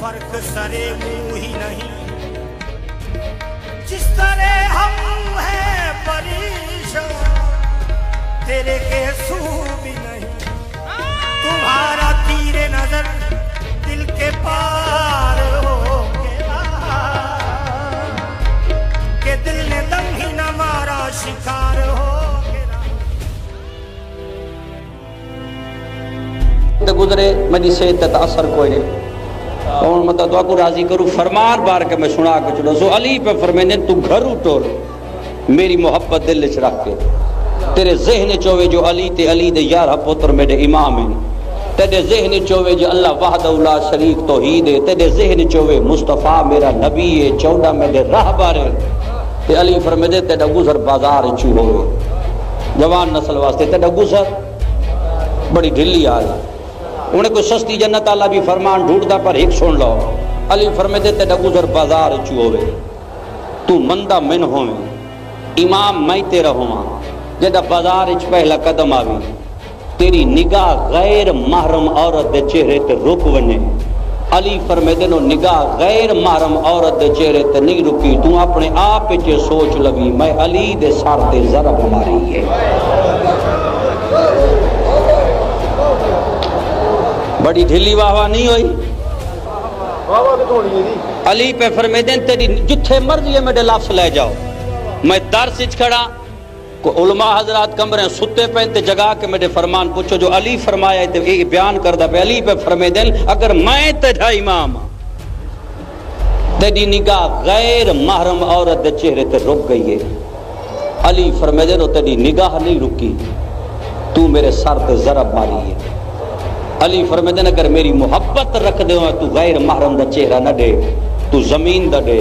فرق سرے منہ ہی نہیں، جس طرح ہم ہیں پریشان تیرے کے سو بھی نہیں، تمہارا تیر نظر دل کے پار ہو گیا کہ دل نے دم ہی نہ مارا شکار ہو گیا۔ گزرے مجھے صحت تے اثر کوئی نہیں، اور مطلب تو کو راضی کروں فرمان بار کے میں سنا کے چلو سو علی پہ فرمینے تو گھرو ٹور میری محبت دل وچ رکھ کے تیرے ذہن چوے جو علی تے علی دے 11 پتر میرے امام ہیں، تیرے ذہن چوے جو اللہ وحدہ لا شریک توحید ہے، تیرے ذہن چوے مصطفیٰ میرا نبی ہے، 14 میرے راہبر ہے، تے علی فرمینے تیرا گزر بازار چو ہوئے جوان نسل واسطے تیرا گزر بڑی ڈھلی آ رہی، انہیں کوئی سستی جنت اللہ بھی فرمان ڈھونڈتا پر ایک سن لو، علی فرمے دے تیرا گزر بازار چو ہوئے، تو مندہ من ہوئے امام میں تیرا ہوا، جدہ بازار اچ پہلا قدم آوی تیری نگاہ غیر محرم عورت دے چہرے تے رک ونے، علی فرمے دے نو نگاہ غیر محرم عورت دے چہرے تے نہیں رکی، تو اپنے آپ پہ سوچ لگی میں علی دے سار تے ضرب ماری ہے۔ بڑی ڈھلی واہ واہ نہیں ہوئی، علی پہ فرمے دیں تیری جتھے مرضی ہے میرے لفظ لے جاؤ، میں درس اچ کھڑا کو علماء حضرات کمرے ستے پہنتے جگہ کے میرے فرمان پوچھو جو علی فرمایا ہے یہ بیان کردہ پہ علی پہ فرمے دیں اگر میں تیرا امام تیری نگاہ غیر محرم عورت دے چہرے تے رک گئی ہے، علی فرمے دیں تیری نگاہ نہیں رکی، تو میرے سر تے ضرب ماری ہے۔ علی فرمیدے اگر میری محبت رکھ دے تو غیر محرم دا چہرہ نہ دے، تو زمین دا دے،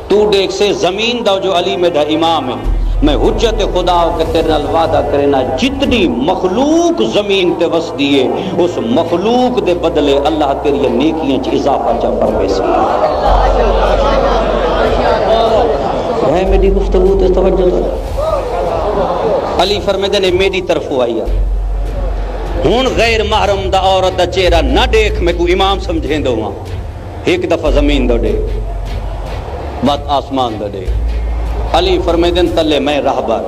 تو دیکھ سے زمین دا جو علی میں دا امام ہے، میں حجت خدا ہو کہ تیرے نال وعدہ کرنا جتنی مخلوق زمین تے وس دیئے اس مخلوق دے بدلے اللہ تیری نیکیاں چ اضافہ چا فرمے سی۔ ہے میری گفتگو تے توجہ دو، علی فرمیدے نے میری طرف آئی ہے ہون غیر محرم دا عورت دا چہرہ نہ دیکھ میں کو امام سمجھیں دو ہاں، ایک دفعہ زمین دا دے بات آسمان دا دے، علی فرمیدن تلے میں رہبر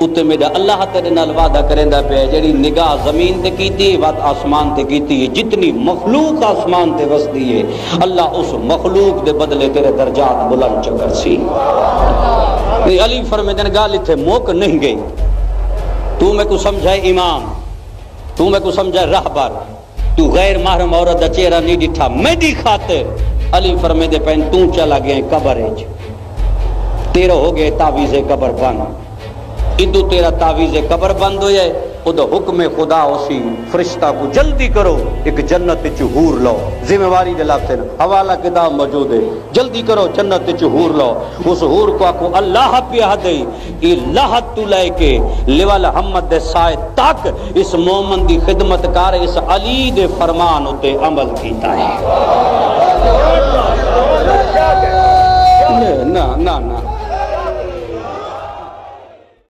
اتے میرا اللہ تیرے نال وعدہ کریں دا پہ جڑی نگاہ زمین تے کیتی بات آسمان تے کیتی جتنی مخلوق آسمان تے وس دیئے اللہ اس مخلوق دے بدلے تیرے درجات بلند چکر سی۔ علی فرمیدن گالی تھے موک نہیں گئی، تو میں کو سمجھائے امام، تو میں کو سمجھا رہبر، تو غیر محرم عورت دا چہرہ نہیں ڈٹھا میں دی خاطر علی فرمے دے پہن تو چلا گئے قبر اچ تیرا ہو گئے تعویذ قبر بند، ادو تیرا تعویذ قبر بند ہو جائے ادو حکم خدا اسی فرشتہ کو جلدی کرو ایک جنت چہور لو، ذمہ واری دے لفظ حوالہ کتاب موجود ہے، جلدی کرو جنت چہور لو، اس حور کو آکو اللہ پیہ دے اللہ تو لے کے لیوال حمد دے سائے تک اس مومن دی خدمت کار اس علی دے فرمان ہوتے عمل کیتا ہے۔ نا نا نا